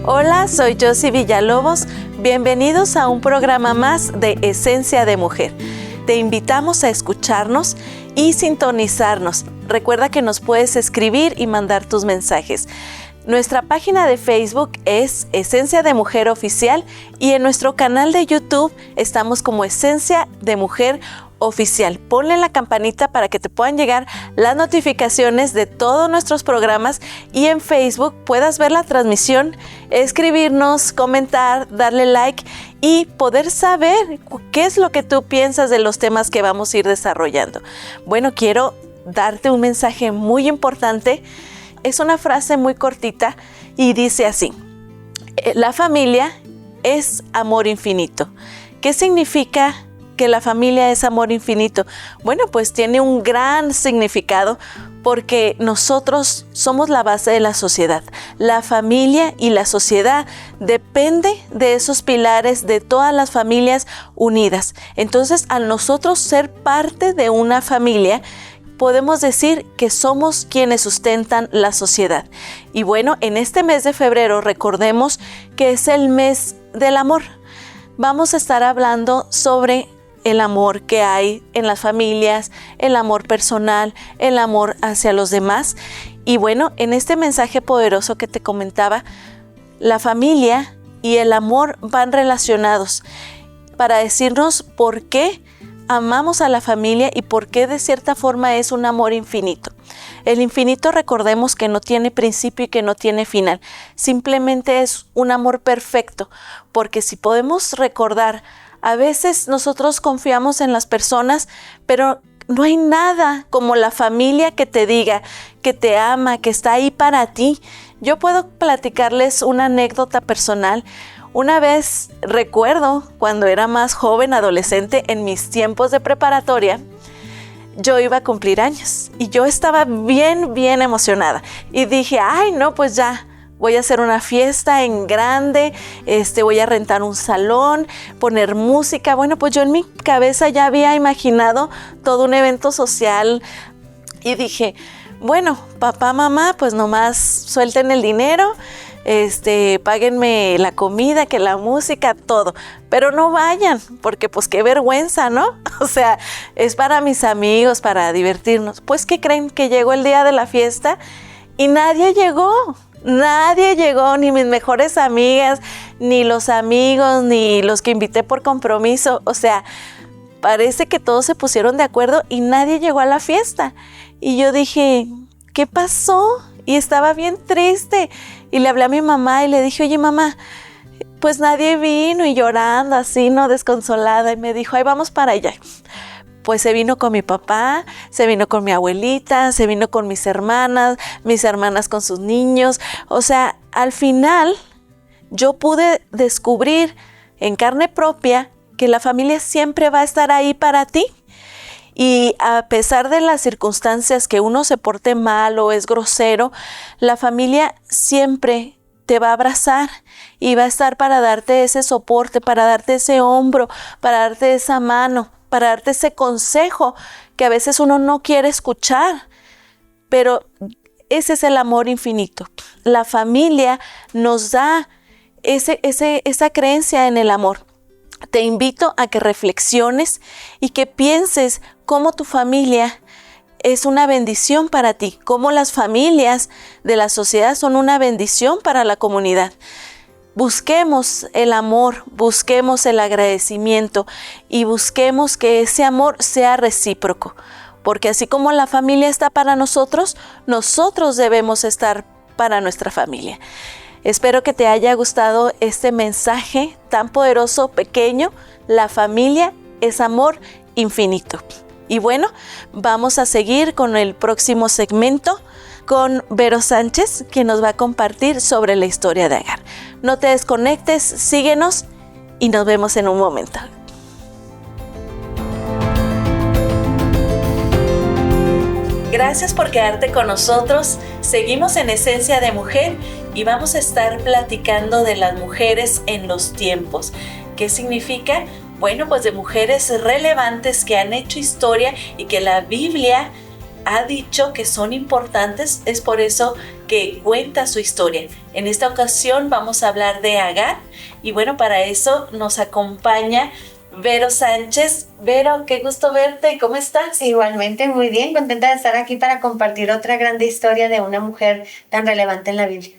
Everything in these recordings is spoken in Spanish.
Hola, soy Josie Villalobos. Bienvenidos a un programa más de Esencia de Mujer. Te invitamos a escucharnos y sintonizarnos. Recuerda que nos puedes escribir y mandar tus mensajes. Nuestra página de Facebook es Esencia de Mujer Oficial y en nuestro canal de YouTube estamos como Esencia de Mujer Oficial. Ponle la campanita para que te puedan llegar las notificaciones de todos nuestros programas y en Facebook puedas ver la transmisión, escribirnos, comentar, darle like y poder saber qué es lo que tú piensas de los temas que vamos a ir desarrollando. Bueno, quiero darte un mensaje muy importante. Es una frase muy cortita y dice así: la familia es amor infinito. ¿Qué significa que la familia es amor infinito? Bueno, pues tiene un gran significado porque nosotros somos la base de la sociedad. La familia y la sociedad depende de esos pilares de todas las familias unidas. Entonces, al nosotros ser parte de una familia, podemos decir que somos quienes sustentan la sociedad. Y bueno, en este mes de febrero recordemos que es el mes del amor. Vamos a estar hablando sobre el amor que hay en las familias, el amor personal, el amor hacia los demás. Y bueno, en este mensaje poderoso que te comentaba, la familia y el amor van relacionados para decirnos por qué amamos a la familia y por qué de cierta forma es un amor infinito. El infinito, recordemos que no tiene principio y que no tiene final. Simplemente es un amor perfecto, porque si podemos recordar, a veces nosotros confiamos en las personas, pero no hay nada como la familia que te diga, que te ama, que está ahí para ti. Yo puedo platicarles una anécdota personal. Una vez recuerdo cuando era más joven, adolescente, en mis tiempos de preparatoria, yo iba a cumplir años y yo estaba bien emocionada y dije, ay no, pues ya voy a hacer una fiesta en grande, voy a rentar un salón, poner música. Bueno, pues yo en mi cabeza ya había imaginado todo un evento social y dije, bueno, papá, mamá, pues nomás suelten el dinero, páguenme la comida, que la música, todo, pero no vayan, porque pues qué vergüenza, ¿no? O sea, es para mis amigos, para divertirnos. Pues, ¿qué creen? Que llegó el día de la fiesta y nadie llegó, ni mis mejores amigas, ni los amigos, ni los que invité por compromiso. O sea, parece que todos se pusieron de acuerdo y nadie llegó a la fiesta. Y yo dije, ¿qué pasó? Y estaba bien triste. Y le hablé a mi mamá y le dije, oye mamá, pues nadie vino, y llorando así, ¿no? Desconsolada. Y me dijo, ay, vamos para allá. Pues se vino con mi papá, se vino con mi abuelita, se vino con mis hermanas con sus niños. O sea, al final yo pude descubrir en carne propia que la familia siempre va a estar ahí para ti. Y a pesar de las circunstancias que uno se porte mal o es grosero, la familia siempre te va a abrazar y va a estar para darte ese soporte, para darte ese hombro, para darte esa mano, para darte ese consejo que a veces uno no quiere escuchar. Pero ese es el amor infinito. La familia nos da esa creencia en el amor. Te invito a que reflexiones y que pienses cómo tu familia es una bendición para ti, cómo las familias de la sociedad son una bendición para la comunidad. Busquemos el amor, busquemos el agradecimiento y busquemos que ese amor sea recíproco, porque así como la familia está para nosotros, nosotros debemos estar para nuestra familia. Espero que te haya gustado este mensaje tan poderoso, pequeño. La familia es amor infinito. Y bueno, vamos a seguir con el próximo segmento con Vero Sánchez, que nos va a compartir sobre la historia de Agar. No te desconectes, síguenos y nos vemos en un momento. Gracias por quedarte con nosotros. Seguimos en Esencia de Mujer y vamos a estar platicando de las mujeres en los tiempos. ¿Qué significa? Bueno, pues de mujeres relevantes que han hecho historia y que la Biblia ha dicho que son importantes, es por eso que cuenta su historia. En esta ocasión vamos a hablar de Agar y bueno, para eso nos acompaña Vero Sánchez. Vero, qué gusto verte, ¿cómo estás? Igualmente, muy bien, contenta de estar aquí para compartir otra grande historia de una mujer tan relevante en la Biblia.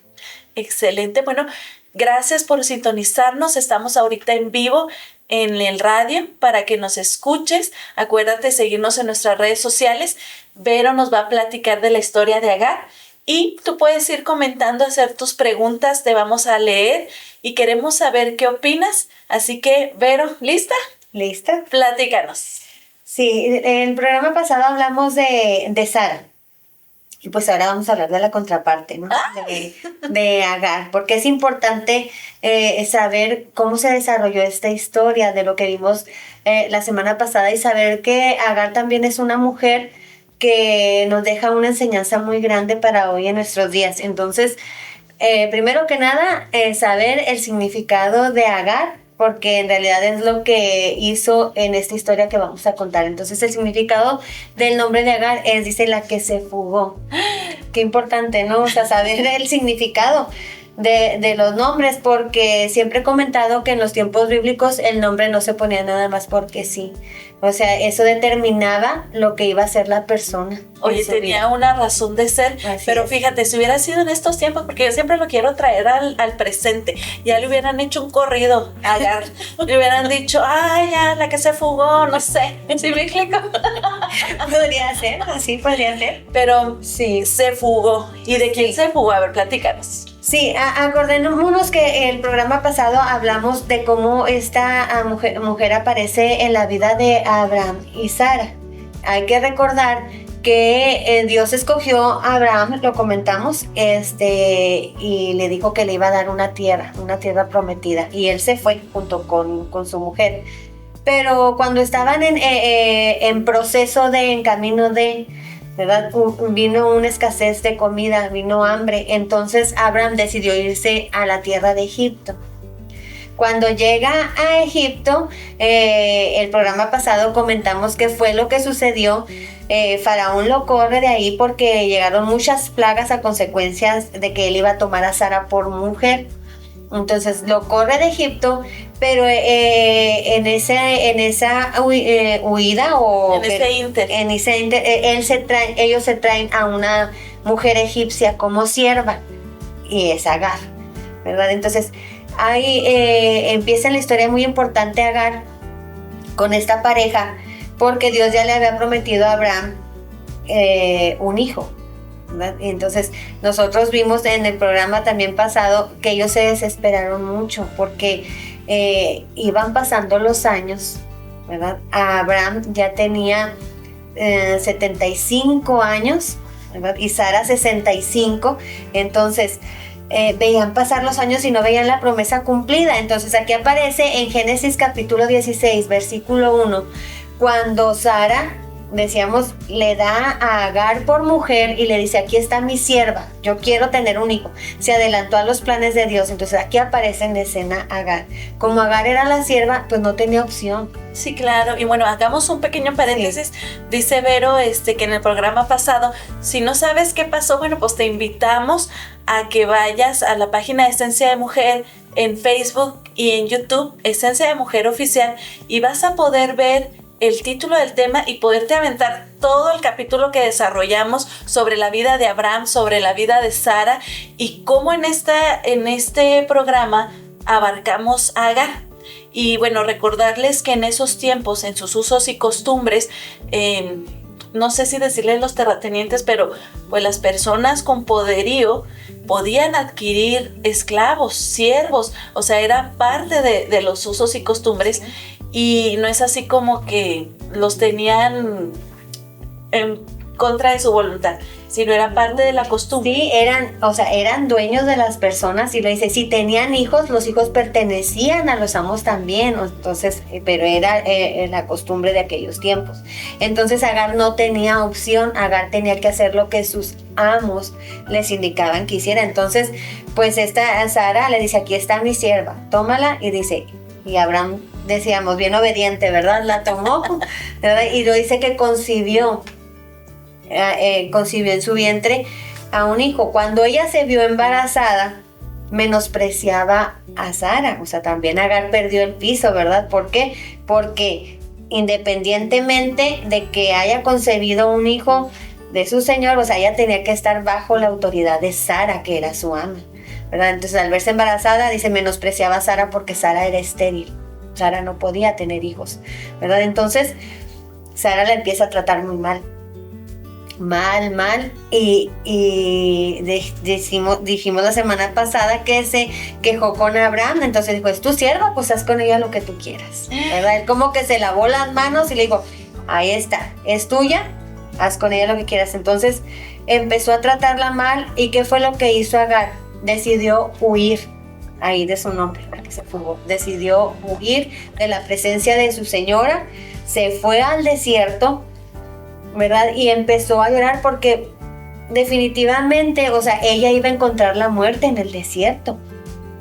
Excelente, bueno, gracias por sintonizarnos, estamos ahorita en vivo en el radio para que nos escuches. Acuérdate de seguirnos en nuestras redes sociales. Vero nos va a platicar de la historia de Agar y tú puedes ir comentando, hacer tus preguntas, te vamos a leer y queremos saber qué opinas. Así que, Vero, ¿lista? ¿Lista? Platícanos. Sí, en el programa pasado hablamos de Sara. Y pues ahora vamos a hablar de la contraparte, ¿no? De Agar, porque es importante saber cómo se desarrolló esta historia de lo que vimos la semana pasada y saber que Agar también es una mujer que nos deja una enseñanza muy grande para hoy en nuestros días. Entonces, primero que nada, saber el significado de Agar, porque en realidad es lo que hizo en esta historia que vamos a contar. Entonces el significado del nombre de Agar es, dice, la que se fugó. Qué importante, ¿no? O sea, saber el significado de los nombres, porque siempre he comentado que en los tiempos bíblicos el nombre no se ponía nada más porque sí. O sea, eso determinaba lo que iba a ser la persona. Oye, tenía una razón de ser, así pero es. Fíjate, si hubiera sido en estos tiempos, porque yo siempre lo quiero traer al presente, ya le hubieran hecho un corrido a Agar, le hubieran dicho, ay, ya, la que se fugó, no sé, ¿sí me explico? Podría ser, así podría ser. Pero sí, se fugó. ¿Y de quién se fugó? A ver, platícanos. Sí, acordémonos que el programa pasado hablamos de cómo esta mujer aparece en la vida de Abraham y Sara. Hay que recordar que Dios escogió a Abraham, lo comentamos, y le dijo que le iba a dar una tierra prometida, y él se fue junto con su mujer. Pero cuando estaban en proceso en camino de, ¿verdad? Vino una escasez de comida, vino hambre. Entonces Abraham decidió irse a la tierra de Egipto. Cuando llega a Egipto, el programa pasado comentamos que fue lo que sucedió. Faraón lo corre de ahí porque llegaron muchas plagas a consecuencias de que él iba a tomar a Sara por mujer. Entonces lo corre de Egipto, pero en esa huida o en ese inter, ellos se traen a una mujer egipcia como sierva, y es Agar, ¿verdad? Entonces ahí empieza la historia muy importante Agar con esta pareja, porque Dios ya le había prometido a Abraham un hijo, ¿verdad? Entonces nosotros vimos en el programa también pasado que ellos se desesperaron mucho porque iban pasando los años, ¿verdad? Abraham ya tenía 75 años, ¿verdad? Y Sara 65, entonces veían pasar los años y no veían la promesa cumplida. Entonces aquí aparece en Génesis capítulo 16, versículo 1, cuando Sara, decíamos, le da a Agar por mujer y le dice, aquí está mi sierva, yo quiero tener un hijo. Se adelantó a los planes de Dios. Entonces aquí aparece en escena Agar. Como Agar era la sierva, pues no tenía opción. Sí, claro. Y bueno, hagamos un pequeño paréntesis. Sí. Dice Vero que en el programa pasado, si no sabes qué pasó, bueno, pues te invitamos a que vayas a la página de Esencia de Mujer en Facebook y en YouTube, Esencia de Mujer Oficial, y vas a poder ver el título del tema y poderte aventar todo el capítulo que desarrollamos sobre la vida de Abraham, sobre la vida de Sara y cómo en este programa abarcamos a Agar. Y bueno, recordarles que en esos tiempos, en sus usos y costumbres, no sé si decirles los terratenientes, pero pues las personas con poderío podían adquirir esclavos, siervos, o sea, era parte de los usos y costumbres. Y no es así como que los tenían en contra de su voluntad, sino era parte de la costumbre. Sí, eran dueños de las personas, y lo dice, si tenían hijos, los hijos pertenecían a los amos también. Entonces, pero era la costumbre de aquellos tiempos. Entonces Agar no tenía opción, Agar tenía que hacer lo que sus amos les indicaban que hiciera. Entonces, pues esta Sara le dice, aquí está mi sierva, tómala, y dice, y Abraham, decíamos, bien obediente, ¿verdad? La tomó, ¿verdad? Y lo dice que concibió. concibió en su vientre a un hijo. Cuando ella se vio embarazada, menospreciaba a Sara. O sea, también Agar perdió el piso, ¿verdad? ¿Por qué? Porque independientemente de que haya concebido un hijo de su señor, o sea, ella tenía que estar bajo la autoridad de Sara, que era su ama, ¿verdad? Entonces, al verse embarazada, dice, menospreciaba a Sara porque Sara era estéril. Sara no podía tener hijos, ¿verdad? Entonces, Sara la empieza a tratar muy mal. Y dijimos la semana pasada que se quejó con Abraham. Entonces dijo, es tu sierva, pues haz con ella lo que tú quieras, ¿verdad? Él como que se lavó las manos y le dijo, ahí está, es tuya, haz con ella lo que quieras. Entonces empezó a tratarla mal. ¿Y qué fue lo que hizo Agar? Decidió huir, ahí de su nombre, porque se fugó. Decidió huir de la presencia de su señora, se fue al desierto, ¿verdad? Y empezó a llorar porque definitivamente, o sea, ella iba a encontrar la muerte en el desierto,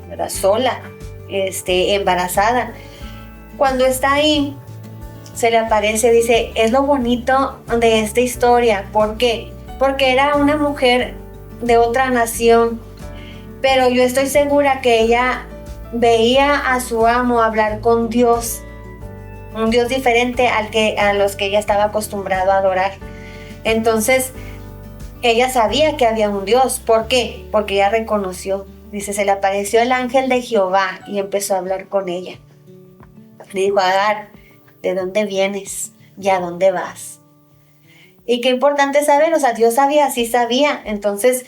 ¿verdad? Sola, embarazada. Cuando está ahí, se le aparece, dice, es lo bonito de esta historia. ¿Por qué? Porque era una mujer de otra nación, pero yo estoy segura que ella veía a su amo hablar con Dios, un Dios diferente a los que ella estaba acostumbrado a adorar. Entonces, ella sabía que había un Dios. ¿Por qué? Porque ella reconoció. Dice, se le apareció el ángel de Jehová y empezó a hablar con ella. Le dijo, Agar, ¿de dónde vienes y a dónde vas? Y qué importante saber, o sea, Dios sabía, sí sabía. Entonces,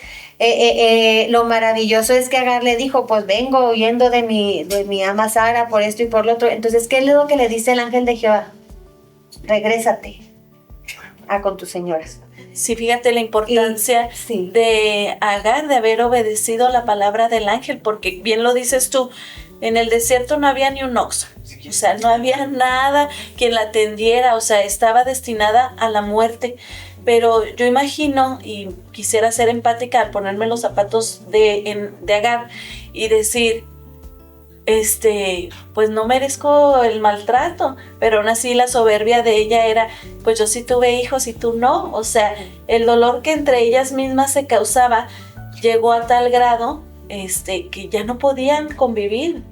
lo maravilloso es que Agar le dijo, pues vengo huyendo de mi ama Sara por esto y por lo otro. Entonces, ¿qué es lo que le dice el ángel de Jehová? Regrésate con tus señoras. Sí, fíjate la importancia de Agar, de haber obedecido la palabra del ángel, porque bien lo dices tú, en el desierto no había ni un oxo, o sea, no había nada quien la atendiera, o sea, estaba destinada a la muerte. Pero yo imagino, y quisiera ser empática al ponerme los zapatos de Agar y decir, pues no merezco el maltrato, pero aún así la soberbia de ella era, pues yo sí tuve hijos y tú no. O sea, el dolor que entre ellas mismas se causaba llegó a tal grado que ya no podían convivir,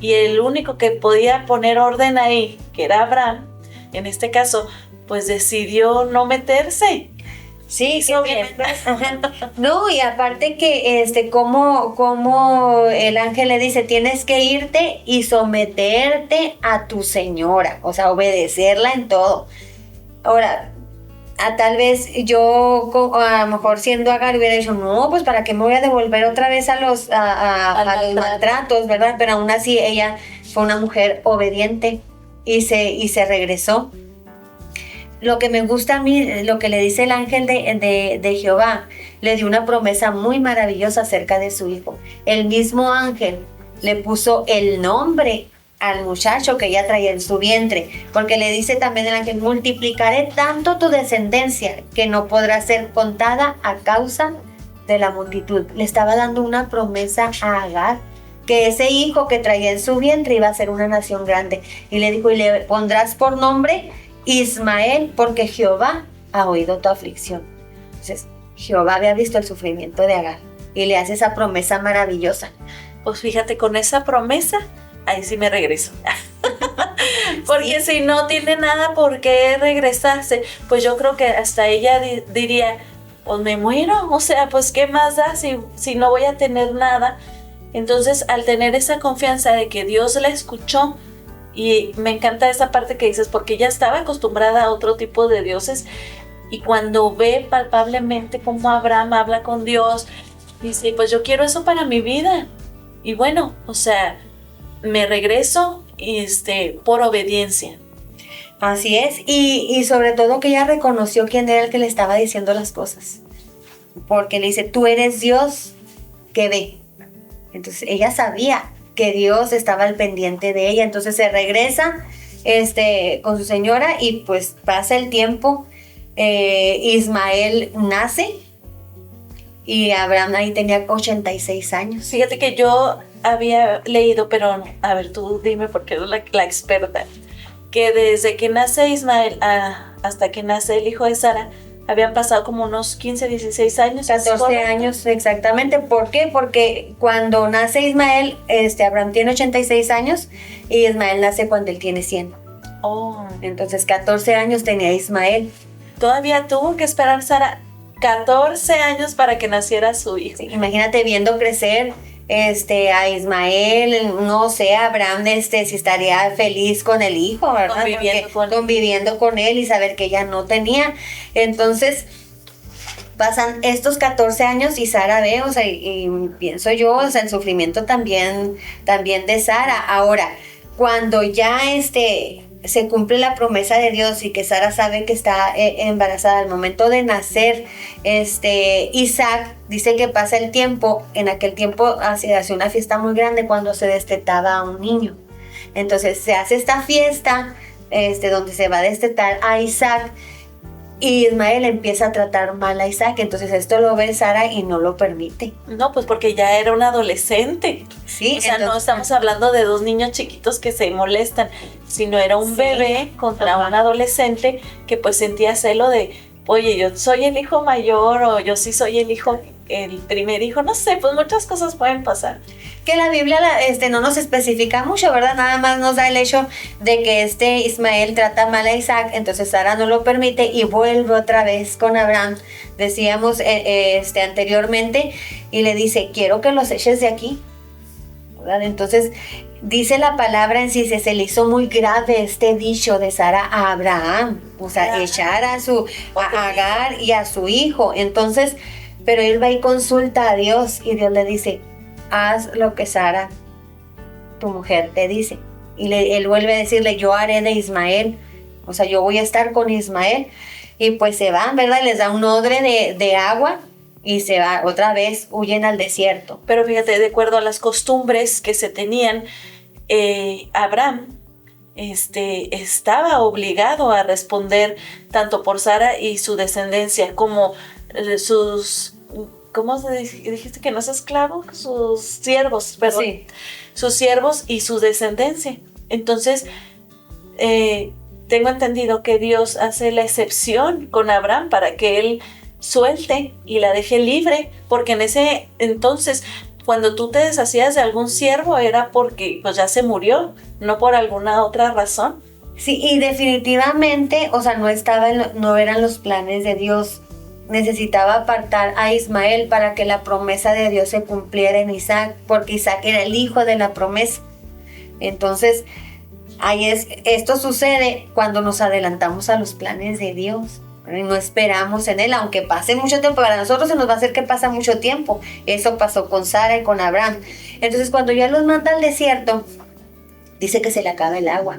y el único que podía poner orden ahí, que era Abraham, en este caso, pues decidió no meterse. Sí, obviamente. No, y aparte que como el ángel le dice, tienes que irte y someterte a tu señora, o sea, obedecerla en todo. Ahora, tal vez yo, a lo mejor siendo Agar, hubiera dicho, no, pues para qué me voy a devolver otra vez a los maltratos, ¿verdad? Pero aún así ella fue una mujer obediente y se regresó. Lo que me gusta a mí, lo que le dice el ángel de Jehová, le dio una promesa muy maravillosa acerca de su hijo. El mismo ángel le puso el nombre al muchacho que ella traía en su vientre, porque le dice también el ángel, multiplicaré tanto tu descendencia que no podrá ser contada a causa de la multitud. Le estaba dando una promesa a Agar, que ese hijo que traía en su vientre iba a ser una nación grande. Y le dijo, y le pondrás por nombre Ismael, porque Jehová ha oído tu aflicción. Entonces, Jehová había visto el sufrimiento de Agar y le hace esa promesa maravillosa. Pues fíjate, con esa promesa, ahí sí me regreso. Porque si no tiene nada por qué regresarse, pues yo creo que hasta ella diría, pues me muero, o sea, pues qué más da si no voy a tener nada. Entonces, al tener esa confianza de que Dios la escuchó, y me encanta esa parte que dices, porque ella estaba acostumbrada a otro tipo de dioses, y cuando ve palpablemente cómo Abraham habla con Dios, dice, pues yo quiero eso para mi vida. Y bueno, o sea, me regreso por obediencia. Así es, y sobre todo que ella reconoció quién era el que le estaba diciendo las cosas, porque le dice, tú eres Dios que ve. Entonces ella sabía que Dios estaba al pendiente de ella. Entonces se regresa con su señora y pues pasa el tiempo. Ismael nace y Abraham ahí tenía 86 años. Fíjate que yo había leído, pero a ver, tú dime porque eres la experta, que desde que nace Ismael hasta que nace el hijo de Sara, habían pasado como unos 15, 16 años. 14 años, exactamente. ¿Por qué? Porque cuando nace Ismael, Abraham tiene 86 años y Ismael nace cuando él tiene 100. Oh. Entonces 14 años tenía Ismael. Todavía tuvo que esperar Sara 14 años para que naciera su hijo. Sí, imagínate viendo crecer a Ismael, no sé, Abraham, si estaría feliz con el hijo, ¿verdad? Conviviendo con él y saber que ella no tenía. Entonces, pasan estos 14 años y Sara ve, o sea, y pienso yo, o sea, el sufrimiento también de Sara. Ahora, cuando ya se cumple la promesa de Dios y que Sara sabe que está embarazada al momento de nacer, Isaac, dice que pasa el tiempo, en aquel tiempo se hace una fiesta muy grande cuando se destetaba a un niño. Entonces se hace esta fiesta donde se va a destetar a Isaac y Ismael empieza a tratar mal a Isaac. Entonces esto lo ve Sara y no lo permite. No, pues porque ya era un adolescente. Sí, o sea, no estamos hablando de dos niños chiquitos que se molestan, sino era un bebé contra un adolescente que pues sentía celo de, oye, yo soy el hijo mayor o yo sí soy el primer hijo, no sé, pues muchas cosas pueden pasar. Que la Biblia no nos especifica mucho, ¿verdad? Nada más nos da el hecho de que Ismael trata mal a Isaac, entonces Sara no lo permite y vuelve otra vez con Abraham, decíamos anteriormente, y le dice, quiero que los eches de aquí, ¿verdad? Entonces dice la palabra en sí, se le hizo muy grave este dicho de Sara a Abraham, o sea, echar a Agar y a su hijo. Entonces, pero él va y consulta a Dios y Dios le dice, haz lo que Sara, tu mujer, te dice. Y él vuelve a decirle, yo haré de Ismael, o sea, yo voy a estar con Ismael. Y pues se van, ¿verdad? Y les da un odre de agua y se va, otra vez huyen al desierto. Pero fíjate, de acuerdo a las costumbres que se tenían, Abraham estaba obligado a responder tanto por Sara y su descendencia como sus... ¿Cómo dijiste que no es esclavo? Sus siervos, perdón. Sí. Sus siervos y su descendencia. Entonces, tengo entendido que Dios hace la excepción con Abraham para que él suelte y la deje libre, porque en ese entonces, cuando tú te deshacías de algún siervo era porque pues ya se murió, no por alguna otra razón. Sí, y definitivamente, o sea, no eran los planes de Dios. Necesitaba apartar a Ismael para que la promesa de Dios se cumpliera en Isaac, porque Isaac era el hijo de la promesa. Entonces, esto sucede cuando nos adelantamos a los planes de Dios y no esperamos en él, aunque pase mucho tiempo. Para nosotros se nos va a hacer que pasa mucho tiempo. Eso pasó con Sara y con Abraham. Entonces, cuando ya los manda al desierto, dice que se le acaba el agua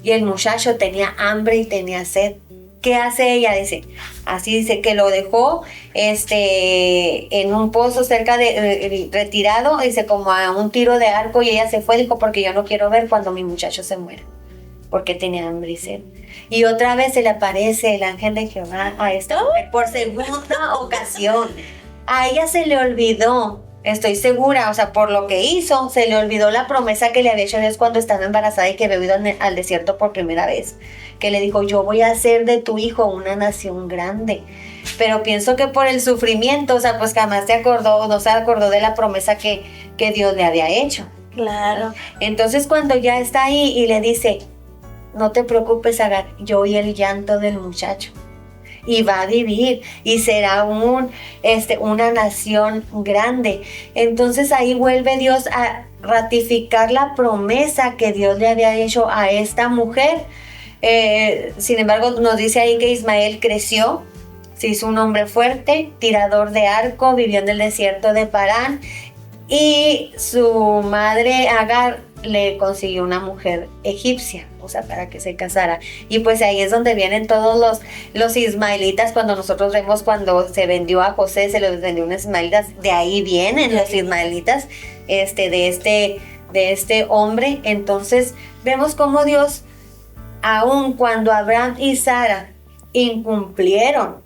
y el muchacho tenía hambre y tenía sed. ¿Qué hace ella? Dice que lo dejó en un pozo cerca de retirado, dice, como a un tiro de arco, y ella se fue, dijo, porque yo no quiero ver cuando mi muchacho se muera, porque tenía hambre y sed. Y otra vez se le aparece el ángel de Jehová a esta mujer por segunda ocasión. A ella se le olvidó, estoy segura, o sea, por lo que hizo, se le olvidó la promesa que le había hecho Dios cuando estaba embarazada y que había ido al desierto por primera vez. Que le dijo, yo voy a hacer de tu hijo una nación grande. Pero pienso que por el sufrimiento, o sea, pues jamás no se acordó de la promesa que Dios le había hecho. Claro. Entonces cuando ya está ahí y le dice, no te preocupes, Agar, yo oí el llanto del muchacho y va a vivir y será una nación grande. Entonces ahí vuelve Dios a ratificar la promesa que Dios le había hecho a esta mujer. Sin embargo, nos dice ahí que Ismael creció, se hizo un hombre fuerte, tirador de arco, vivió en el desierto de Parán, y su madre Agar le consiguió una mujer egipcia, o sea, para que se casara. Y pues ahí es donde vienen todos los ismaelitas. Cuando nosotros vemos cuando se vendió a José, se los vendió unos ismaelitas, de ahí vienen los ismaelitas de este hombre. Entonces vemos cómo Dios, aun cuando Abraham y Sara incumplieron,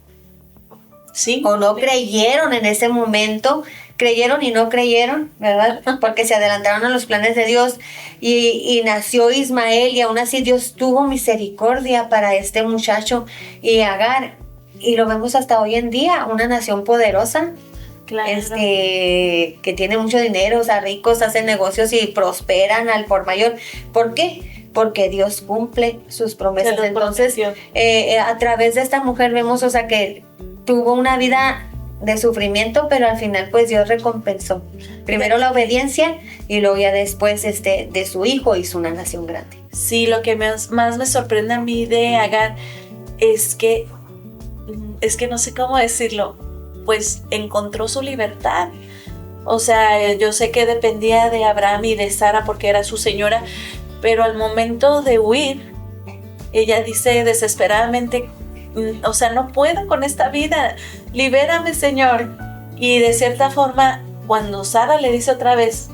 sí, o no creyeron en ese momento, creyeron y no creyeron, ¿verdad? Porque se adelantaron a los planes de Dios y nació Ismael y aún así Dios tuvo misericordia para este muchacho y Agar. Y lo vemos hasta hoy en día, una nación poderosa. Claro. Que tiene mucho dinero, o sea, ricos, hacen negocios y prosperan al por mayor. ¿Por qué? Porque Dios cumple sus promesas. Entonces, a través de esta mujer vemos, o sea, que tuvo una vida de sufrimiento, pero al final pues Dios recompensó. Primero la obediencia y luego ya después de su hijo hizo una nación grande. Sí, lo que más me sorprende a mí de Agar es que no sé cómo decirlo, pues encontró su libertad. O sea, yo sé que dependía de Abraham y de Sara porque era su señora, pero al momento de huir, ella dice desesperadamente, o sea, no puedo con esta vida, libérame, Señor. Y de cierta forma, cuando Sara le dice otra vez,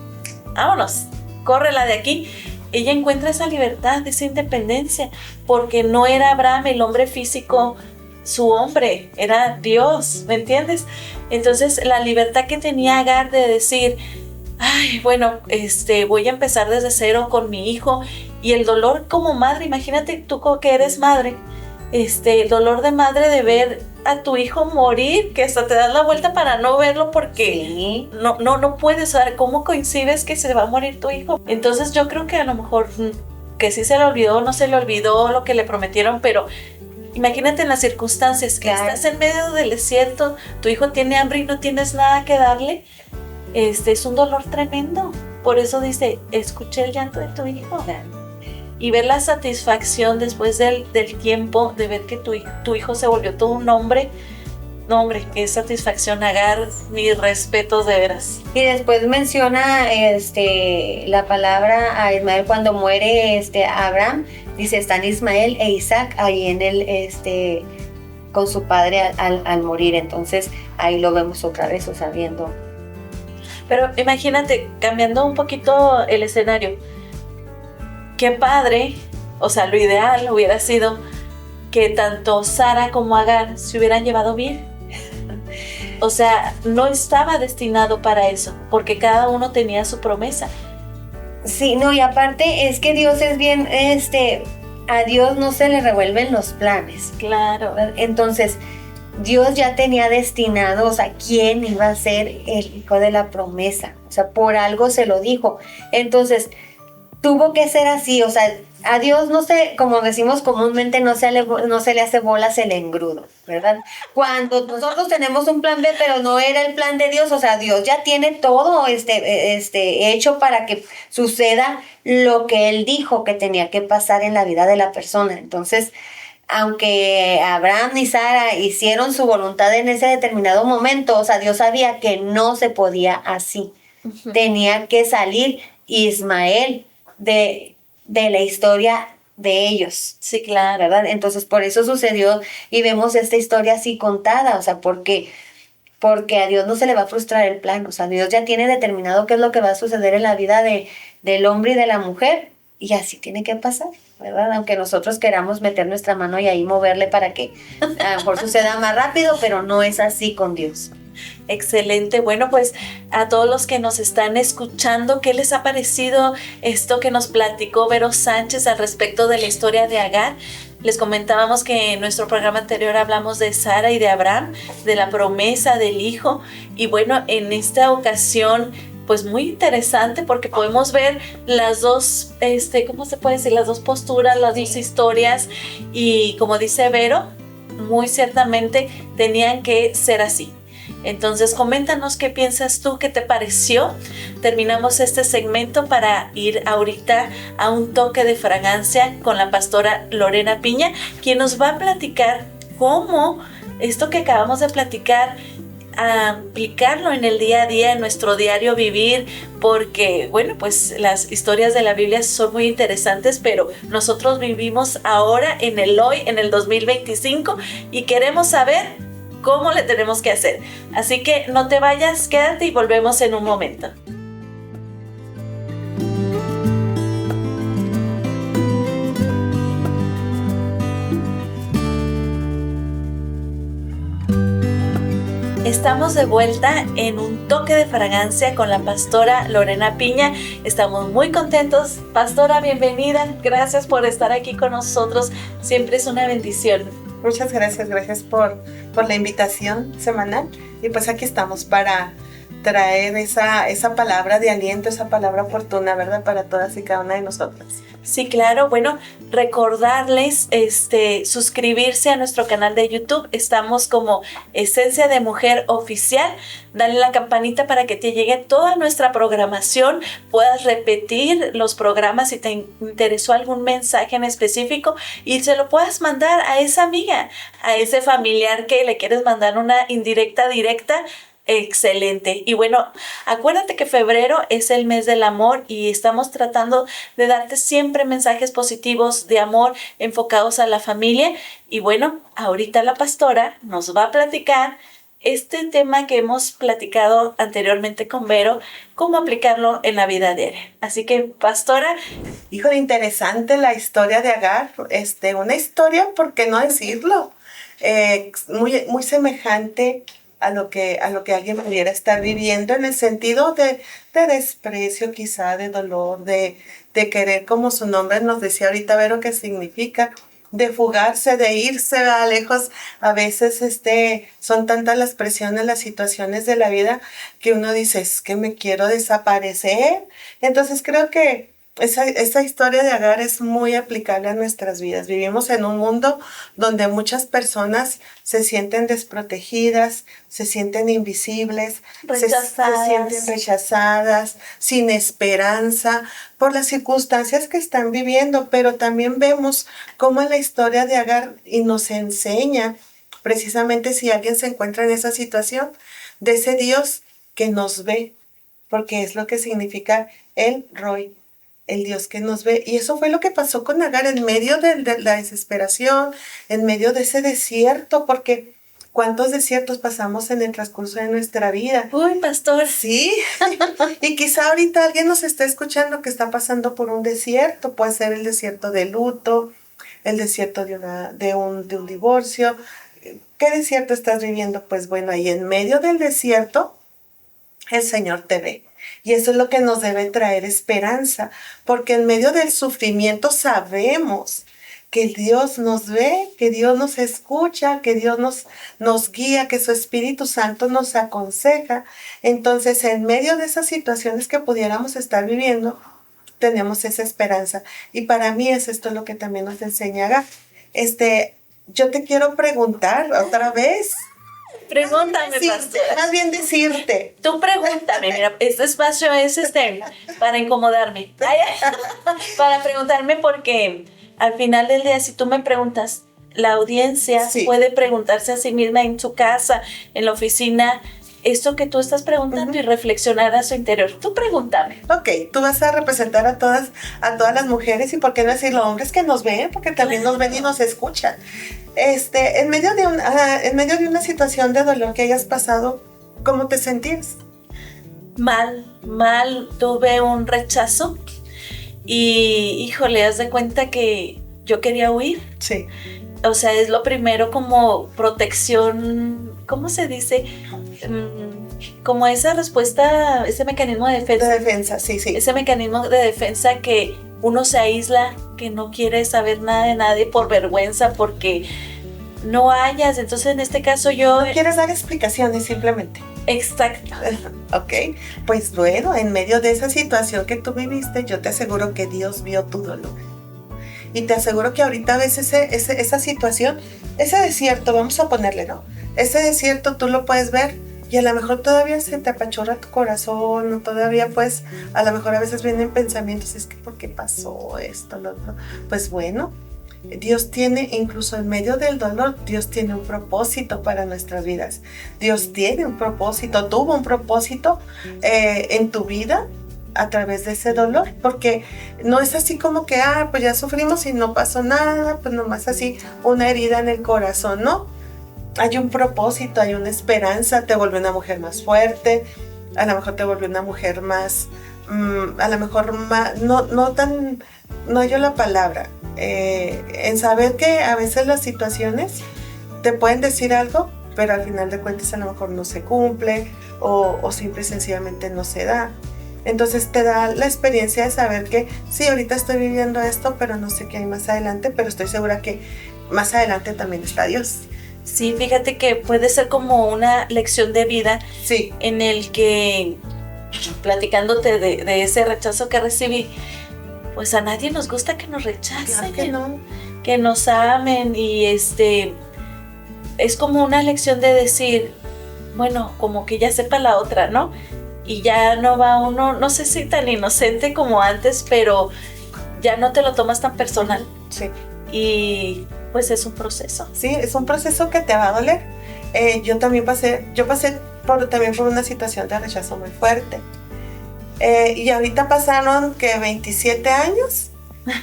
vámonos, córrela de aquí, ella encuentra esa libertad, esa independencia, porque no era Abraham el hombre físico, su hombre, era Dios, ¿me entiendes? Entonces la libertad que tenía Agar de decir, ay, bueno, voy a empezar desde cero con mi hijo, y el dolor como madre, imagínate tú que eres madre, el dolor de madre de ver a tu hijo morir, que hasta te das la vuelta para no verlo porque sí. no puedes saber cómo coincides que se va a morir tu hijo. Entonces yo creo que a lo mejor que sí se le olvidó, no se le olvidó lo que le prometieron, pero imagínate en las circunstancias que claro. Estás en medio del desierto, tu hijo tiene hambre y no tienes nada que darle. Es un dolor tremendo. Por eso dice, escuché el llanto de tu hijo. Claro. Y ver la satisfacción después del tiempo de ver que tu hijo se volvió todo un hombre. No, hombre, qué satisfacción, Agar, mis respetos de veras. Y después menciona la palabra a Ismael cuando muere Abraham. Dice, están Ismael e Isaac ahí en con su padre al morir. Entonces ahí lo vemos otra vez, o sea, viendo. Pero imagínate, cambiando un poquito el escenario, qué padre, o sea, lo ideal hubiera sido que tanto Sara como Agar se hubieran llevado bien. O sea, no estaba destinado para eso, porque cada uno tenía su promesa. Sí, no, y aparte es que Dios es bien, a Dios no se le revuelven los planes. Claro. Entonces, Dios ya tenía destinado, o sea, quién iba a ser el hijo de la promesa. O sea, por algo se lo dijo. Entonces, tuvo que ser así, o sea, a Dios no se, como decimos comúnmente, no se le hace bolas el engrudo, ¿verdad? Cuando nosotros tenemos un plan B, pero no era el plan de Dios, o sea, Dios ya tiene todo hecho para que suceda lo que Él dijo que tenía que pasar en la vida de la persona. Entonces, aunque Abraham y Sara hicieron su voluntad en ese determinado momento, o sea, Dios sabía que no se podía así. Uh-huh. Tenía que salir Ismael de la historia de ellos. Sí, claro. ¿Verdad? Entonces, por eso sucedió y vemos esta historia así contada, o sea, porque a Dios no se le va a frustrar el plan, o sea, Dios ya tiene determinado qué es lo que va a suceder en la vida del hombre y de la mujer, y así tiene que pasar, ¿verdad? Aunque nosotros queramos meter nuestra mano y ahí moverle para que a lo mejor suceda más rápido, pero no es así con Dios. Excelente. Bueno, pues a todos los que nos están escuchando, ¿qué les ha parecido esto que nos platicó Vero Sánchez al respecto de la historia de Agar? Les comentábamos que en nuestro programa anterior hablamos de Sara y de Abraham, de la promesa del hijo, y bueno, en esta ocasión pues muy interesante porque podemos ver las dos, ¿cómo se puede decir? Las dos posturas, las dos historias, y como dice Vero, muy ciertamente tenían que ser así. Entonces, coméntanos qué piensas tú, qué te pareció. Terminamos este segmento para ir ahorita a un toque de fragancia con la pastora Lorena Piña, quien nos va a platicar cómo esto que acabamos de platicar, aplicarlo en el día a día, en nuestro diario vivir, porque, bueno, pues las historias de la Biblia son muy interesantes, pero nosotros vivimos ahora, en el hoy, en el 2025, y queremos saber cómo le tenemos que hacer. Así que no te vayas, quédate y volvemos en un momento. estamos de vuelta en Un Toque de Fragancia con la pastora Lorena Piña. Estamos muy contentos. Pastora, bienvenida. Gracias por estar aquí con nosotros. Siempre es una bendición. Muchas gracias por la invitación semanal. Y pues aquí estamos para traer esa palabra de aliento, esa palabra oportuna, ¿verdad? Para todas y cada una de nosotras. Sí, claro. Bueno, recordarles suscribirse a nuestro canal de YouTube. Estamos como Esencia de Mujer Oficial. Dale la campanita para que te llegue toda nuestra programación. Puedas repetir los programas si te interesó algún mensaje en específico y se lo puedas mandar a esa amiga, a ese familiar que le quieres mandar una indirecta directa. Excelente. Y bueno, acuérdate que febrero es el mes del amor y estamos tratando de darte siempre mensajes positivos de amor enfocados a la familia. Y bueno, ahorita la pastora nos va a platicar este tema que hemos platicado anteriormente con Vero, cómo aplicarlo en la vida diaria. Así que, pastora. Híjole, interesante la historia de Agar. Una historia, ¿por qué no decirlo? Muy semejante a lo que alguien pudiera estar viviendo, en el sentido de desprecio, quizá de dolor, de querer, como su nombre nos decía ahorita, Vero, que significa de fugarse, de irse a lejos. A veces son tantas las presiones, las situaciones de la vida, que uno dice, es que me quiero desaparecer. Entonces creo que esa historia de Agar es muy aplicable a nuestras vidas. Vivimos en un mundo donde muchas personas se sienten desprotegidas, se sienten invisibles, se sienten rechazadas, sin esperanza por las circunstancias que están viviendo. Pero también vemos cómo la historia de Agar y nos enseña, precisamente si alguien se encuentra en esa situación, de ese Dios que nos ve, porque es lo que significa el Roi, el Dios que nos ve. Y eso fue lo que pasó con Agar en medio de la desesperación, en medio de ese desierto, porque ¿cuántos desiertos pasamos en el transcurso de nuestra vida? Uy, pastor. Sí, y quizá ahorita alguien nos está escuchando que está pasando por un desierto. Puede ser el desierto de luto, el desierto de un divorcio. ¿Qué desierto estás viviendo? Pues bueno, ahí en medio del desierto, el Señor te ve. Y eso es lo que nos debe traer esperanza, porque en medio del sufrimiento sabemos que Dios nos ve, que Dios nos escucha, que Dios nos guía, que su Espíritu Santo nos aconseja. Entonces, en medio de esas situaciones que pudiéramos estar viviendo, tenemos esa esperanza. Y para mí es esto lo que también nos enseña Agar. Yo te quiero preguntar otra vez. Pregúntame, pastora. Más bien decirte. Tú pregúntame, mira, este espacio es para incomodarme. Para preguntarme, porque al final del día, si tú me preguntas, la audiencia puede preguntarse a sí misma en su casa, en la oficina, esto que tú estás preguntando y reflexionar a su interior. Tú pregúntame. Ok, tú vas a representar a todas las mujeres, y por qué no decirlo, hombres que nos ven, porque también nos ven y nos escuchan. En medio de una situación de dolor que hayas pasado, ¿cómo te sentías? Mal, tuve un rechazo y, híjole, haz de cuenta que yo quería huir. Sí. O sea, es lo primero como protección, ¿cómo se dice? Como esa respuesta, ese mecanismo de defensa. De defensa, sí. Ese mecanismo de defensa que uno se aísla, que no quiere saber nada de nadie por vergüenza, porque no hayas. Entonces, en este caso yo... No quieres dar explicaciones, simplemente. Exacto. Ok, pues bueno, en medio de esa situación que tú viviste, yo te aseguro que Dios vio tu dolor. Y te aseguro que ahorita ves esa situación, ese desierto, vamos a ponerle, ¿no? Ese desierto tú lo puedes ver y a lo mejor todavía se te apachurra tu corazón, o todavía pues a lo mejor a veces vienen pensamientos, es que ¿por qué pasó esto, lo otro? Pues bueno, Dios tiene, incluso en medio del dolor, Dios tiene un propósito para nuestras vidas. Dios tiene un propósito, tuvo un propósito en tu vida a través de ese dolor, porque no es así como que, pues ya sufrimos y no pasó nada, pues nomás así una herida en el corazón, ¿no? Hay un propósito, hay una esperanza, te vuelve una mujer más fuerte, a lo mejor te vuelve una mujer más, a lo mejor más, no hallo la palabra, en saber que a veces las situaciones te pueden decir algo pero al final de cuentas a lo mejor no se cumple o simple y sencillamente no se da. Entonces te da la experiencia de saber que sí, ahorita estoy viviendo esto, pero no sé qué hay más adelante, pero estoy segura que más adelante también está Dios. Sí, fíjate que puede ser como una lección de vida, sí, en el que, platicándote de ese rechazo que recibí, pues a nadie nos gusta que nos rechacen, claro que no. Que nos amen, y es como una lección de decir, bueno, como que ya sepa la otra, ¿no? Y ya no va uno, no sé si tan inocente como antes, pero ya no te lo tomas tan personal. Sí. Y pues es un proceso. Sí, es un proceso que te va a doler. Yo pasé también por una situación de rechazo muy fuerte. Y ahorita pasaron que 27 años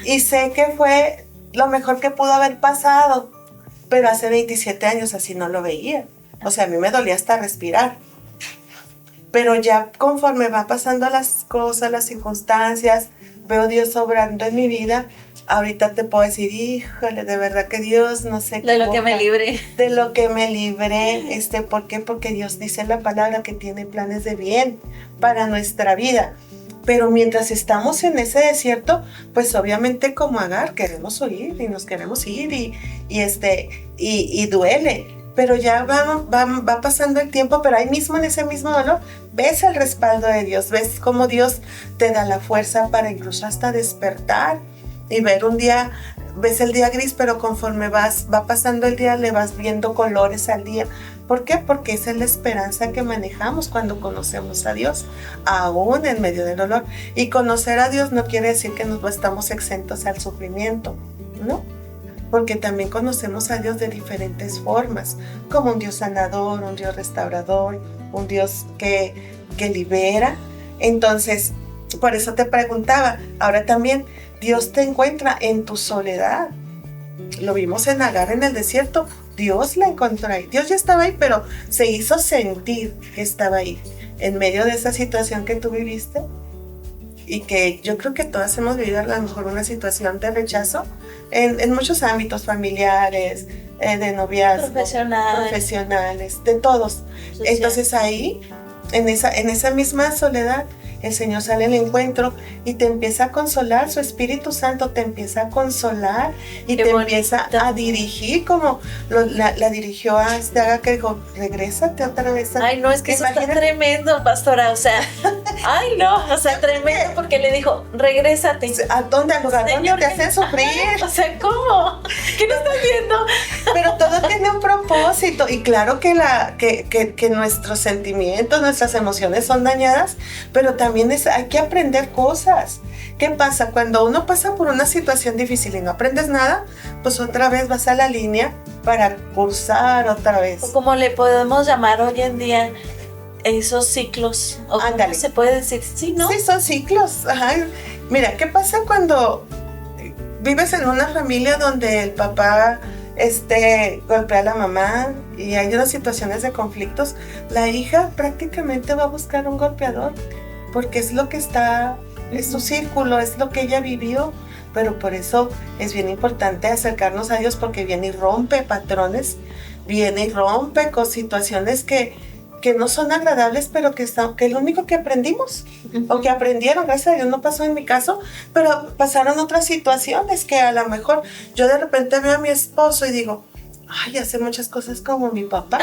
y sé que fue lo mejor que pudo haber pasado, pero hace 27 años así no lo veía. O sea, a mí me dolía hasta respirar. Pero ya conforme va pasando las cosas, las circunstancias, veo Dios obrando en mi vida. Ahorita te puedo decir, híjole, de verdad que Dios no sé qué. De lo que me libré. De lo que me libré. ¿Por qué? Porque Dios dice en la palabra que tiene planes de bien para nuestra vida. Pero mientras estamos en ese desierto, pues obviamente como Agar queremos huir y nos queremos ir y duele. Pero ya va pasando el tiempo, pero ahí mismo, en ese mismo dolor, ves el respaldo de Dios, ves cómo Dios te da la fuerza para incluso hasta despertar y ver un día, ves el día gris, pero conforme va pasando el día, le vas viendo colores al día. ¿Por qué? Porque esa es la esperanza que manejamos cuando conocemos a Dios, aún en medio del dolor. Y conocer a Dios no quiere decir que no estamos exentos al sufrimiento, ¿no? Porque también conocemos a Dios de diferentes formas, como un Dios sanador, un Dios restaurador, un Dios que libera. Entonces, por eso te preguntaba, ahora también, Dios te encuentra en tu soledad. Lo vimos en Agar en el desierto, Dios la encontró ahí. Dios ya estaba ahí, pero se hizo sentir que estaba ahí, en medio de esa situación que tú viviste. Y que yo creo que todas hemos vivido a lo mejor una situación de rechazo en muchos ámbitos familiares, de noviazgo, profesionales, de todos. Social. Entonces ahí, en esa misma soledad, el Señor sale al encuentro y te empieza a consolar, su Espíritu Santo te empieza a consolar y te empieza a dirigir como la dirigió a Agar, que dijo, regrésate otra vez. Ay, no, es que eso está tremendo, pastora, o sea, ay, no, o sea, tremendo, porque le dijo, regrésate. ¿A dónde? ¿Al lugar donde te hacen sufrir? O sea, ¿cómo? ¿Qué no estás viendo? Pero todo tiene un propósito, y claro que nuestros sentimientos, nuestras emociones son dañadas, pero también hay que aprender cosas. ¿Qué pasa? Cuando uno pasa por una situación difícil y no aprendes nada, pues otra vez vas a la línea para cursar otra vez. O como le podemos llamar hoy en día, esos ciclos. ¿O cómo se puede decir? Sí, ¿no? Sí, son ciclos. Ajá. Mira, ¿qué pasa cuando vives en una familia donde el papá golpea a la mamá y hay unas situaciones de conflictos? La hija prácticamente va a buscar un golpeador, porque es lo que es su círculo, es lo que ella vivió. Pero por eso es bien importante acercarnos a Dios, porque viene y rompe patrones, viene y rompe con situaciones que no son agradables, pero que es lo único que aprendimos, o que aprendieron, gracias a Dios no pasó en mi caso, pero pasaron otras situaciones que a lo mejor yo de repente veo a mi esposo y digo, ay, hace muchas cosas como mi papá.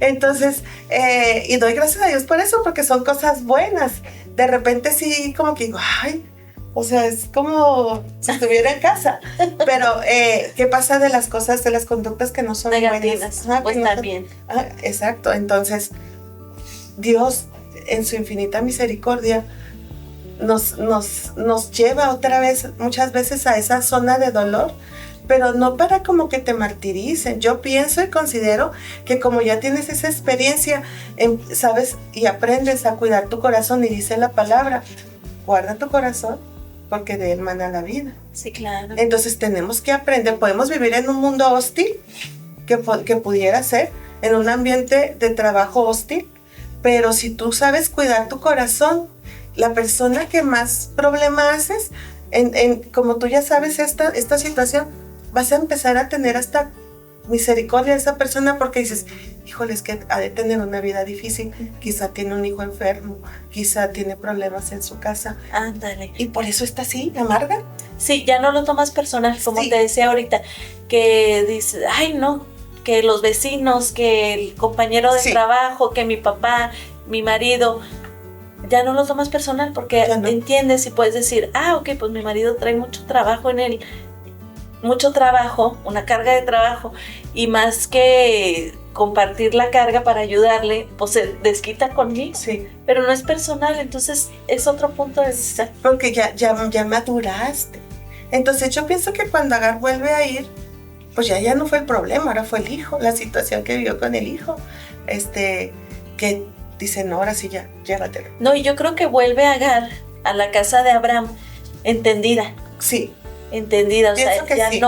Entonces, y doy gracias a Dios por eso, porque son cosas buenas. De repente sí, como que digo, ay, o sea, es como si estuviera en casa. Pero, ¿qué pasa de las cosas, de las conductas que no son negativas? Buenas? Pues también. Exacto, entonces, Dios, en su infinita misericordia, nos lleva otra vez, muchas veces, a esa zona de dolor, pero no para como que te martiricen. Yo pienso y considero que como ya tienes esa experiencia, sabes y aprendes a cuidar tu corazón, y dice la palabra, guarda tu corazón, porque de él mana la vida. Sí, claro. Entonces tenemos que aprender. Podemos vivir en un mundo hostil, que pudiera ser, en un ambiente de trabajo hostil, pero si tú sabes cuidar tu corazón, la persona que más problema haces, como tú ya sabes esta situación, vas a empezar a tener hasta misericordia a esa persona porque dices, híjole, es que ha de tener una vida difícil, quizá tiene un hijo enfermo, quizá tiene problemas en su casa. Ándale. Y por eso está así, amarga. Sí, ya no lo tomas personal, como Sí. te decía ahorita, que dices, ay no, que los vecinos, que el compañero de Sí. trabajo, que mi papá, mi marido, ya no lo tomas personal porque Ya no. entiendes y puedes decir, ok, pues mi marido trae mucho trabajo en él, mucho trabajo, una carga de trabajo, y más que compartir la carga para ayudarle, pues se desquita conmigo, Sí, pero no es personal, entonces es otro punto de vista. porque ya maduraste. Entonces yo pienso que cuando Agar vuelve a ir, pues ya no fue el problema, ahora fue el hijo, la situación que vivió con el hijo. Que dice, no, ahora sí ya, llévatelo. No, y yo creo que vuelve Agar a la casa de Abraham entendida, Sí, o sea, pienso que sí.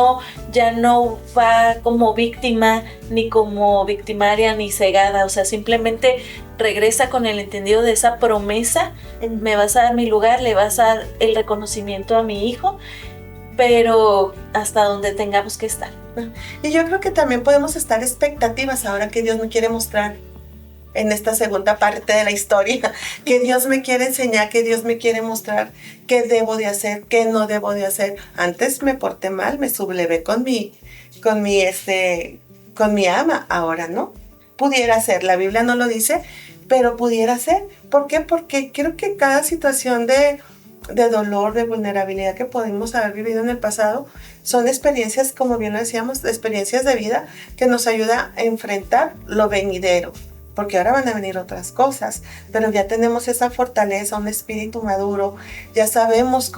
ya no va como víctima, ni como victimaria, ni cegada, o sea, simplemente regresa con el entendido de esa promesa, me vas a dar mi lugar, le vas a dar el reconocimiento a mi hijo, pero hasta donde tengamos que estar. Y yo creo que también podemos estar expectativas ahora que Dios me quiere mostrar en esta segunda parte de la historia, que Dios me quiere enseñar, que Dios me quiere mostrar qué debo de hacer, qué no debo de hacer. Antes me porté mal, me sublevé con mi ama, ahora no. Pudiera ser, la Biblia no lo dice, pero pudiera ser. ¿Por qué? Porque creo que cada situación de dolor, de vulnerabilidad que pudimos haber vivido en el pasado, son experiencias, como bien lo decíamos, experiencias de vida que nos ayuda a enfrentar lo venidero, porque ahora van a venir otras cosas, pero ya tenemos esa fortaleza, un espíritu maduro, ya sabemos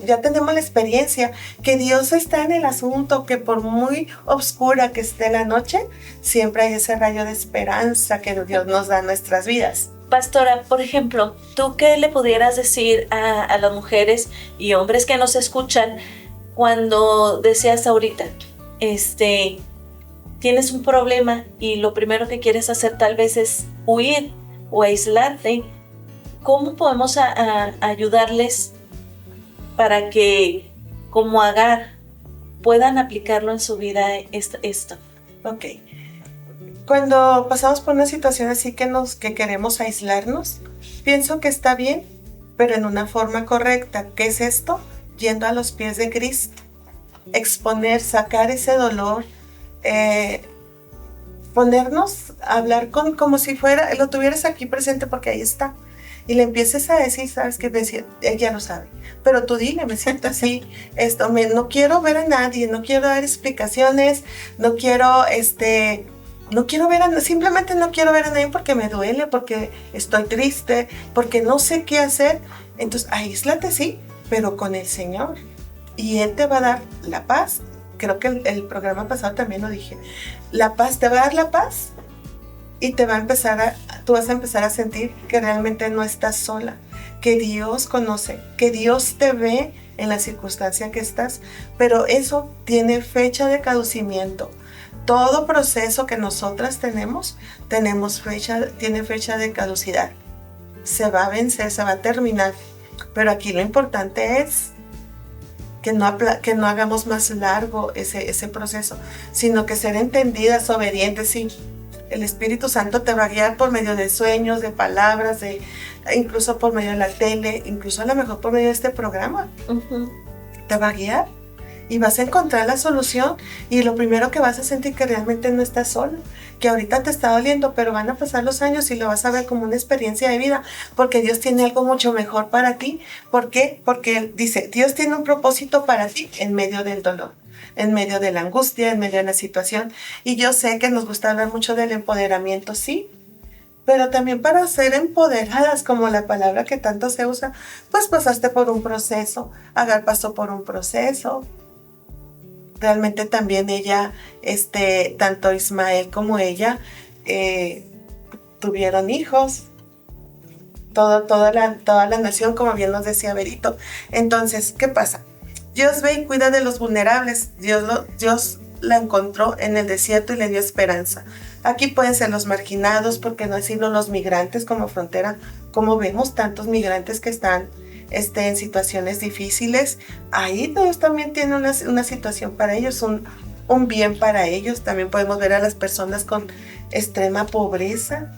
ya tenemos la experiencia, que Dios está en el asunto, que por muy oscura que esté la noche, siempre hay ese rayo de esperanza que Dios nos da en nuestras vidas. Pastora, por ejemplo, ¿tú qué le pudieras decir a las mujeres y hombres que nos escuchan cuando decías ahorita, tienes un problema y lo primero que quieres hacer tal vez es huir o aislarte? ¿Cómo podemos ayudarles para que, como Agar, puedan aplicarlo en su vida esto? Ok. Cuando pasamos por una situación así que queremos aislarnos, pienso que está bien, pero en una forma correcta. ¿Qué es esto? Yendo a los pies de Cristo. Exponer, sacar ese dolor, ponernos a hablar como si lo tuvieras aquí presente, porque ahí está. Y le empieces a decir, sabes que ella lo sabe, pero tú dile, me siento así, no quiero ver a nadie, no quiero dar explicaciones, simplemente no quiero ver a nadie porque me duele, porque estoy triste, porque no sé qué hacer. Entonces, aíslate, sí, pero con el Señor. Y Él te va a dar la paz. Creo que el programa pasado también lo dije. La paz, te va a dar la paz y tú vas a empezar a sentir que realmente no estás sola, que Dios conoce, que Dios te ve en la circunstancia que estás, pero eso tiene fecha de caducimiento. Todo proceso que nosotras tiene fecha de caducidad. Se va a vencer, se va a terminar. Pero aquí lo importante es que no hagamos más largo ese proceso, sino que ser entendidas, obedientes. Sí, el Espíritu Santo te va a guiar por medio de sueños, de palabras, incluso por medio de la tele, incluso a lo mejor por medio de este programa. Uh-huh. Te va a guiar. Y vas a encontrar la solución, y lo primero que vas a sentir que realmente no estás solo, que ahorita te está doliendo, pero van a pasar los años y lo vas a ver como una experiencia de vida, porque Dios tiene algo mucho mejor para ti. ¿Por qué? Porque Él dice, Dios tiene un propósito para ti en medio del dolor, en medio de la angustia, en medio de la situación. Y yo sé que nos gusta hablar mucho del empoderamiento, sí, pero también para ser empoderadas, como la palabra que tanto se usa, pues pasaste por un proceso. Agar pasó por un proceso. Realmente también ella, tanto Ismael como ella, tuvieron hijos. Toda la nación, como bien nos decía Berito. Entonces, ¿qué pasa? Dios ve y cuida de los vulnerables. Dios la encontró en el desierto y le dio esperanza. Aquí pueden ser los marginados, porque no decirlo, los migrantes como frontera, como vemos tantos migrantes que están en situaciones difíciles. Ahí Dios también tiene una situación para ellos, un bien para ellos. También podemos ver a las personas con extrema pobreza.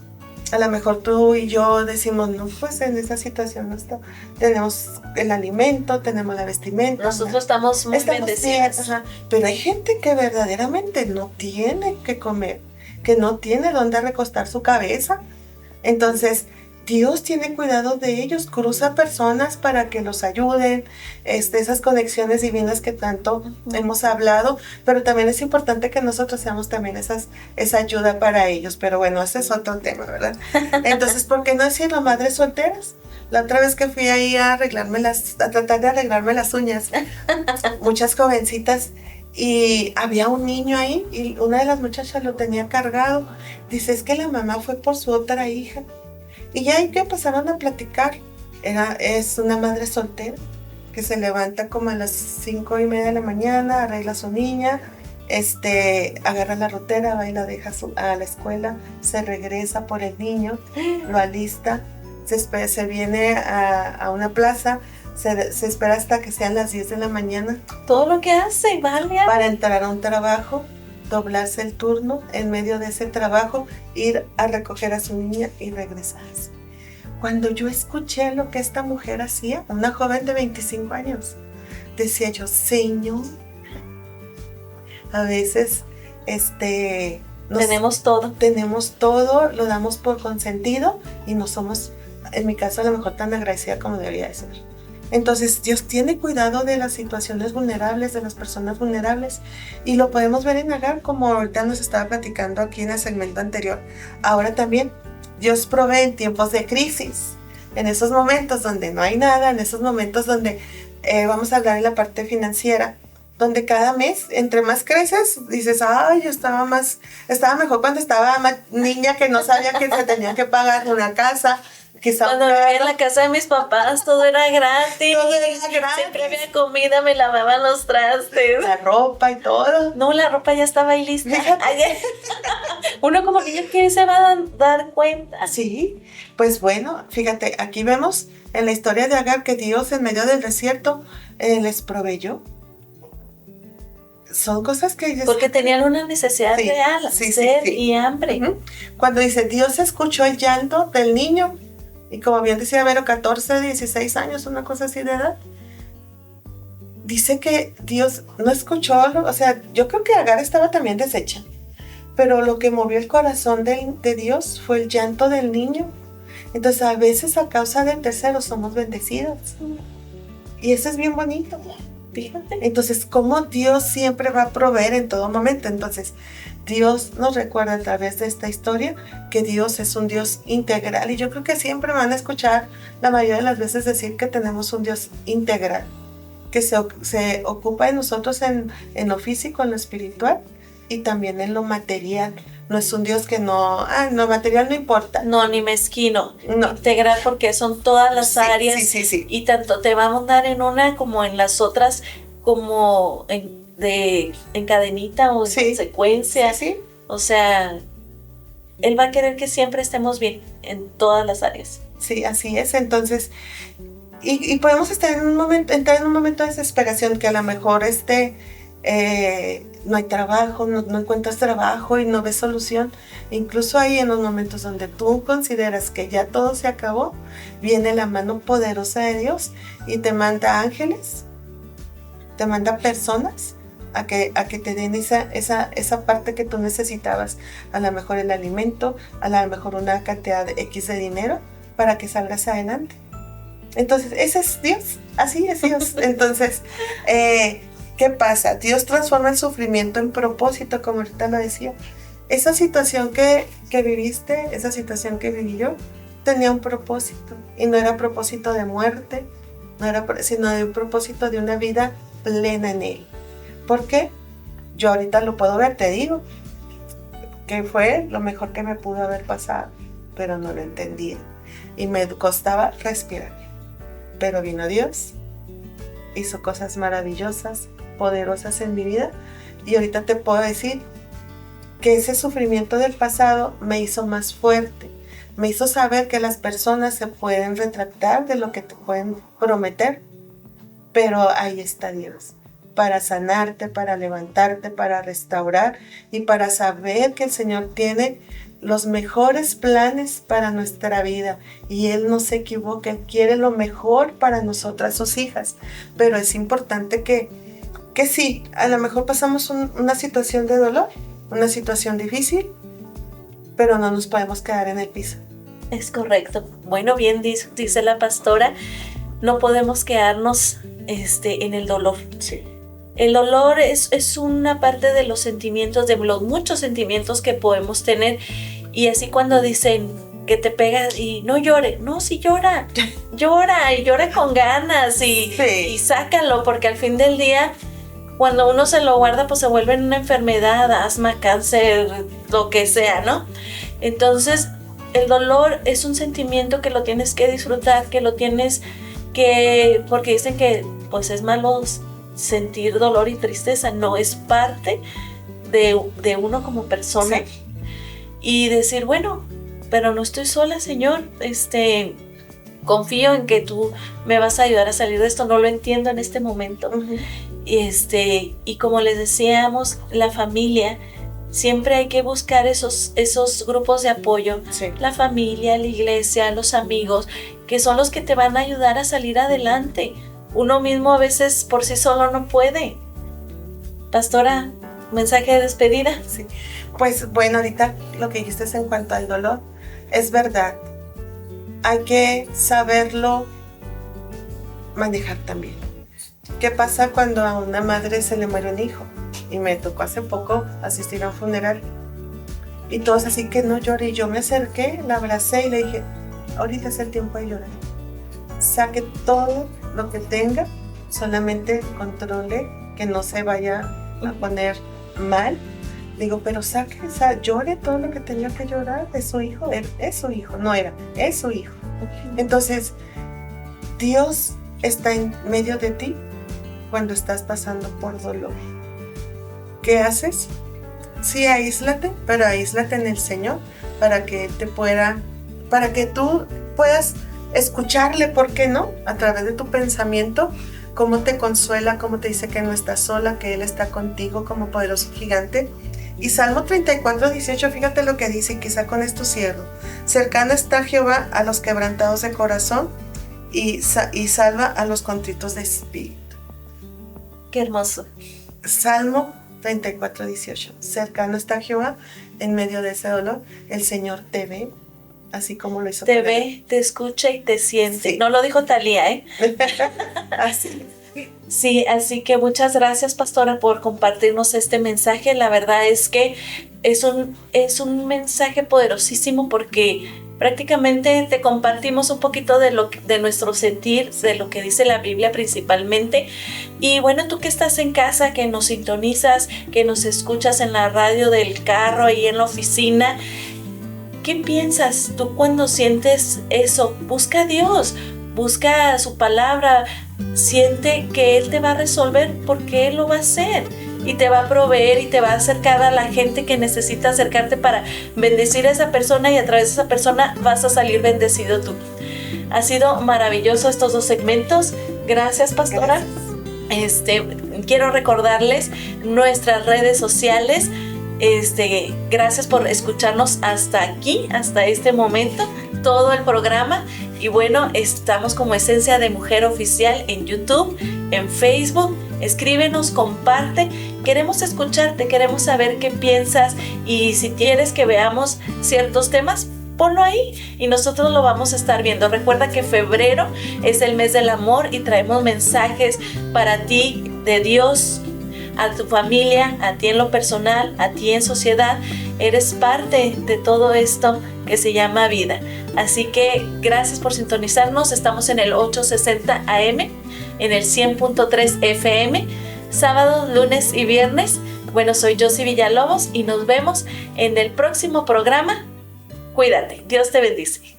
A lo mejor tú y yo decimos, no, pues en esa situación no está. Tenemos el alimento, tenemos la vestimenta. Nosotros estamos muy bendecidos. Bien, pero hay gente que verdaderamente no tiene que comer, que no tiene dónde recostar su cabeza. Entonces, Dios tiene cuidado de ellos, cruza personas para que los ayuden, esas conexiones divinas que tanto hemos hablado, pero también es importante que nosotros seamos también esa ayuda para ellos, pero bueno, ese es otro tema, ¿verdad? Entonces, ¿por qué no decirlo, madres solteras? La otra vez que fui ahí a tratar de arreglarme las uñas, muchas jovencitas, y había un niño ahí, y una de las muchachas lo tenía cargado, dice, es que la mamá fue por su otra hija. Y ya ahí que empezaron a platicar, es una madre soltera que se levanta como a las 5:30 de la mañana, arregla a su niña, agarra la rotera, va y la deja a la escuela, se regresa por el niño, lo alista, se viene a una plaza, se espera hasta que sean las 10 de la mañana. Todo lo que hace, vale. Para entrar a un trabajo, doblarse el turno, en medio de ese trabajo, ir a recoger a su niña y regresarse. Cuando yo escuché lo que esta mujer hacía, una joven de 25 años, decía yo, Señor, a veces tenemos todo, lo damos por consentido y no somos, en mi caso, a lo mejor tan agradecida como debería de ser. Entonces, Dios tiene cuidado de las situaciones vulnerables, de las personas vulnerables, y lo podemos ver en Agar, como ahorita nos estaba platicando aquí en el segmento anterior. Ahora también, Dios provee en tiempos de crisis, en esos momentos donde no hay nada, en esos momentos donde, vamos a hablar en la parte financiera, donde cada mes, entre más creces, dices, ay, yo estaba mejor cuando estaba más niña, que no sabía que se tenía que pagar una casa. Cuando vivía en la casa de mis papás, todo era gratis. Siempre había comida, me lavaban los trastes. La ropa y todo. No, la ropa ya estaba ahí lista. Uno como niño que se va a dar cuenta. Sí, pues bueno, fíjate, aquí vemos en la historia de Agar que Dios en medio del desierto les proveyó. Son cosas que ellos... Porque tenían una necesidad real, sed y hambre. Uh-huh. Cuando dice, Dios escuchó el llanto del niño, y como bien decía Vero, 14, 16 años, una cosa así de edad, dice que Dios no escuchó, o sea, yo creo que Agar estaba también deshecha, pero lo que movió el corazón de Dios fue el llanto del niño. Entonces, a veces a causa del tercero somos bendecidos. Y eso es bien bonito. Fíjate. Entonces, cómo Dios siempre va a proveer en todo momento. Entonces, Dios nos recuerda a través de esta historia que Dios es un Dios integral. Y yo creo que siempre van a escuchar la mayoría de las veces decir que tenemos un Dios integral, que se ocupa de nosotros en lo físico, en lo espiritual y también en lo material. No es un Dios que no, lo material no importa. No, ni mezquino. No. Integral, porque son todas las áreas. Sí. Y tanto te va a mandar en una como en las otras, como en cadenita o en secuencia. Sí. O sea, Él va a querer que siempre estemos bien en todas las áreas. Sí, así es. Entonces, y podemos entrar en un momento de desesperación, que a lo mejor no hay trabajo, no encuentras trabajo y no ves solución. Incluso ahí en los momentos donde tú consideras que ya todo se acabó, viene la mano poderosa de Dios y te manda ángeles, te manda personas a que te den esa parte que tú necesitabas, a lo mejor el alimento, a lo mejor una cantidad de X de dinero para que salgas adelante. Entonces, ese es Dios, así es Dios. Entonces, ¿qué pasa? Dios transforma el sufrimiento en propósito, como ahorita lo decía. Esa situación que viviste, esa situación que viví yo, tenía un propósito. Y no era propósito de muerte, sino de un propósito de una vida plena en Él. ¿Por qué? Yo ahorita lo puedo ver, te digo, que fue lo mejor que me pudo haber pasado, pero no lo entendía. Y me costaba respirar. Pero vino Dios, hizo cosas maravillosas, poderosas en mi vida, y ahorita te puedo decir que ese sufrimiento del pasado me hizo más fuerte, me hizo saber que las personas se pueden retractar de lo que te pueden prometer, pero ahí está Dios para sanarte, para levantarte, para restaurar y para saber que el Señor tiene los mejores planes para nuestra vida y Él no se equivoca, Él quiere lo mejor para nosotras, sus hijas. Pero es importante que sí, a lo mejor pasamos una situación de dolor, una situación difícil, pero no nos podemos quedar en el piso. Es correcto. Bueno, bien dice la pastora, no podemos quedarnos en el dolor. Sí. El dolor es una parte de los sentimientos, de los muchos sentimientos que podemos tener. Y así cuando dicen que te pegas y no llore, no, sí llora y llora con ganas y sácalo, porque al fin del día, cuando uno se lo guarda, pues se vuelve en una enfermedad, asma, cáncer, lo que sea, ¿no? Entonces, el dolor es un sentimiento que lo tienes que disfrutar, que lo tienes que, porque dicen que pues es malo sentir dolor y tristeza, no, es parte de uno como persona. Sí. Y decir, bueno, pero no estoy sola, Señor, confío en que tú me vas a ayudar a salir de esto, no lo entiendo en este momento. Uh-huh. Y como les decíamos, la familia, siempre hay que buscar esos grupos de apoyo, Sí. La familia, la iglesia, los amigos, que son los que te van a ayudar a salir adelante. Uno mismo a veces por sí solo no puede. Pastora, mensaje de despedida. Sí. Pues bueno, ahorita lo que dijiste en cuanto al dolor, es verdad. Hay que saberlo manejar también. ¿Qué pasa cuando a una madre se le muere un hijo? Y me tocó hace poco asistir a un funeral. Y todos así que no llore. Y yo me acerqué, la abracé y le dije, ahorita es el tiempo de llorar. Saque todo lo que tenga, solamente controle que no se vaya a poner mal. Digo, pero saque, llore todo lo que tenga que llorar de su hijo. Es su hijo, no era, es su hijo. Entonces, Dios está en medio de ti cuando estás pasando por dolor. ¿Qué haces? Sí, aíslate, pero aíslate en el Señor para que tú puedas escucharle, ¿por qué no? A través de tu pensamiento, cómo te consuela, cómo te dice que no estás sola, que Él está contigo como poderoso gigante. Y Salmo 34:18, fíjate lo que dice, y quizá con esto cierro. Cercano está Jehová a los quebrantados de corazón y salva a los contritos de espíritu. Qué hermoso. Salmo 34:18. Cercano está Jehová en medio de ese dolor. El Señor te ve, así como lo hizo. Te ve, te escucha y te siente. Sí. No lo dijo Talía, ¿eh? Así. Sí, así que muchas gracias, pastora, por compartirnos este mensaje. La verdad es que es un mensaje poderosísimo porque prácticamente te compartimos un poquito de nuestro sentir, de lo que dice la Biblia principalmente. Y bueno, tú que estás en casa, que nos sintonizas, que nos escuchas en la radio del carro, ahí en la oficina, ¿qué piensas tú cuando sientes eso? Busca a Dios, busca su palabra, siente que Él te va a resolver porque Él lo va a hacer y te va a proveer y te va a acercar a la gente que necesita acercarte para bendecir a esa persona, y a través de esa persona vas a salir bendecido tú. Ha sido maravilloso estos 2 segmentos. Gracias, pastora. Gracias. Quiero recordarles nuestras redes sociales. Gracias por escucharnos hasta aquí, hasta este momento, todo el programa. Y bueno, estamos como Esencia de Mujer Oficial en YouTube, en Facebook. Escríbenos, comparte. Queremos escucharte, queremos saber qué piensas, y si quieres que veamos ciertos temas, ponlo ahí y nosotros lo vamos a estar viendo. Recuerda que febrero es el mes del amor y traemos mensajes para ti de Dios, a tu familia, a ti en lo personal, a ti en sociedad. Eres parte de todo esto que se llama vida. Así que gracias por sintonizarnos. Estamos en el 860 AM, en el 100.3 FM, sábados, lunes y viernes. Bueno, soy Josie Villalobos y nos vemos en el próximo programa. Cuídate. Dios te bendice.